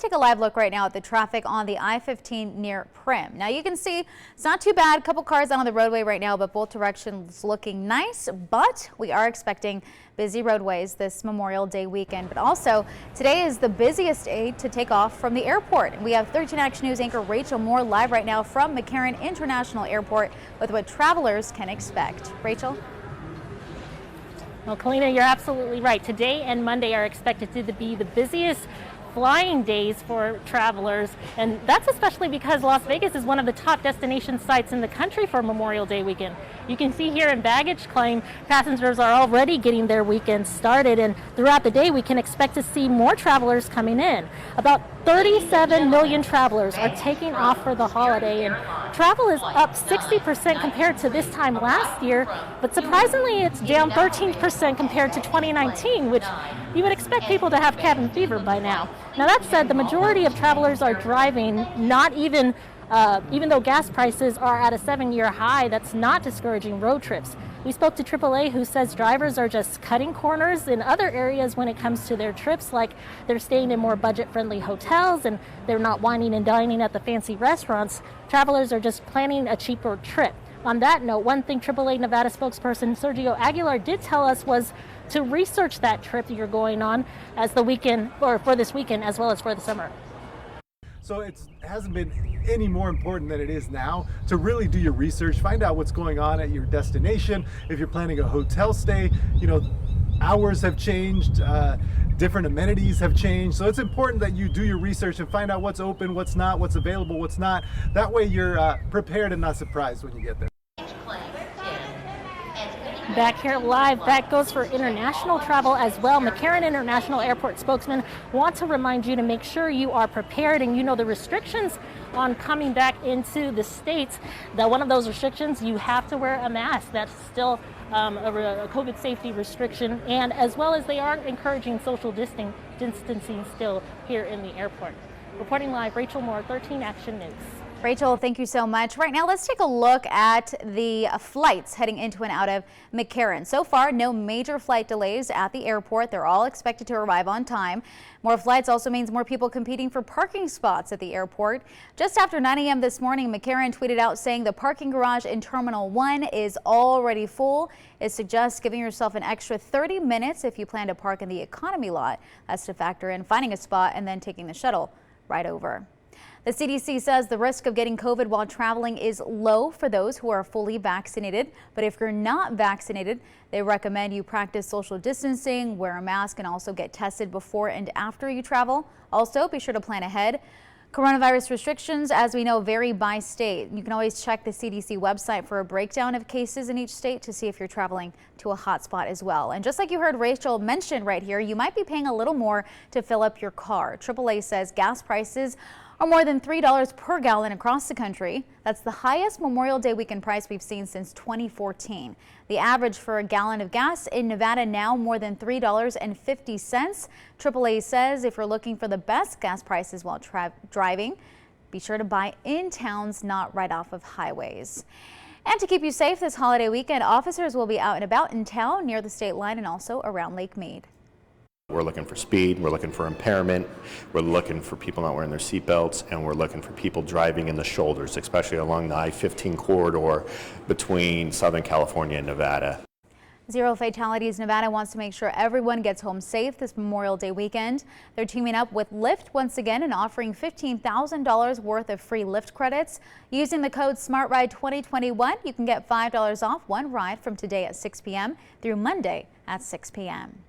take a live look right now at the traffic on the I-15 near Prim. Now you can see it's not too bad. A couple cars out on the roadway right now, but both directions looking nice. But we are expecting busy roadways this Memorial Day weekend. But also today is the busiest day to take off from the airport. We have 13 Action News anchor Rachel Moore live right now from McCarran International Airport with what travelers can expect. Rachel? Well, Kalina, you're absolutely right. Today and Monday are expected to be the busiest flying days for travelers, and that's especially because Las Vegas is one of the top destination sites in the country for Memorial Day weekend. You can see here in baggage claim, passengers are already getting their weekend started, and throughout the day we can expect to see more travelers coming in. About 37 million travelers are taking off for the holiday, and travel is up 60% compared to this time last year, but surprisingly it's down 13% compared to 2019, which you would expect people to have cabin fever by now. Now that said, the majority of travelers are driving, not even though gas prices are at a 7-year high. That's not discouraging road trips. We spoke to AAA, who says drivers are just cutting corners in other areas when it comes to their trips, like they're staying in more budget-friendly hotels and they're not wining and dining at the fancy restaurants. Travelers are just planning a cheaper trip. On that note, one thing AAA Nevada spokesperson Sergio Aguilar did tell us was to research that trip you're going on as the weekend, or for this weekend as well as for the summer. So it hasn't been any more important than it is now to really do your research, find out what's going on at your destination. If you're planning a hotel stay, you know, hours have changed, different amenities have changed. So it's important that you do your research and find out what's open, what's not, what's available, what's not. That way you're prepared and not surprised when you get there. Back here live, that goes for international travel as well. McCarran International Airport spokesman want to remind you to make sure you are prepared and you know the restrictions on coming back into the States. That one of those restrictions, you have to wear a mask. That's still a COVID safety restriction, and as well as they are encouraging social distancing still here in the airport. Reporting live, Rachel Moore, 13 Action News. Rachel, thank you so much. Right now, let's take a look at the flights heading into and out of McCarran. So far, no major flight delays at the airport. They're all expected to arrive on time. More flights also means more people competing for parking spots at the airport. Just after 9 a.m. this morning, McCarran tweeted out saying the parking garage in Terminal 1 is already full. It suggests giving yourself an extra 30 minutes if you plan to park in the economy lot. That's to factor in finding a spot and then taking the shuttle right over. The CDC says the risk of getting COVID while traveling is low for those who are fully vaccinated. But if you're not vaccinated, they recommend you practice social distancing, wear a mask, and also get tested before and after you travel. Also, be sure to plan ahead. Coronavirus restrictions, as we know, vary by state. You can always check the CDC website for a breakdown of cases in each state to see if you're traveling to a hotspot as well. And just like you heard Rachel mention right here, you might be paying a little more to fill up your car. AAA says gas prices are more than $3 per gallon across the country. That's the highest Memorial Day weekend price we've seen since 2014. The average for a gallon of gas in Nevada now more than $3.50. AAA says if you're looking for the best gas prices while driving, be sure to buy in towns, not right off of highways. And to keep you safe this holiday weekend, officers will be out and about in town near the state line and also around Lake Mead. We're looking for speed, we're looking for impairment, we're looking for people not wearing their seatbelts, and we're looking for people driving in the shoulders, especially along the I-15 corridor between Southern California and Nevada. Zero fatalities. Nevada wants to make sure everyone gets home safe this Memorial Day weekend. They're teaming up with Lyft once again and offering $15,000 worth of free Lyft credits. Using the code SmartRide2021, you can get $5 off one ride from today at 6 p.m. through Monday at 6 p.m.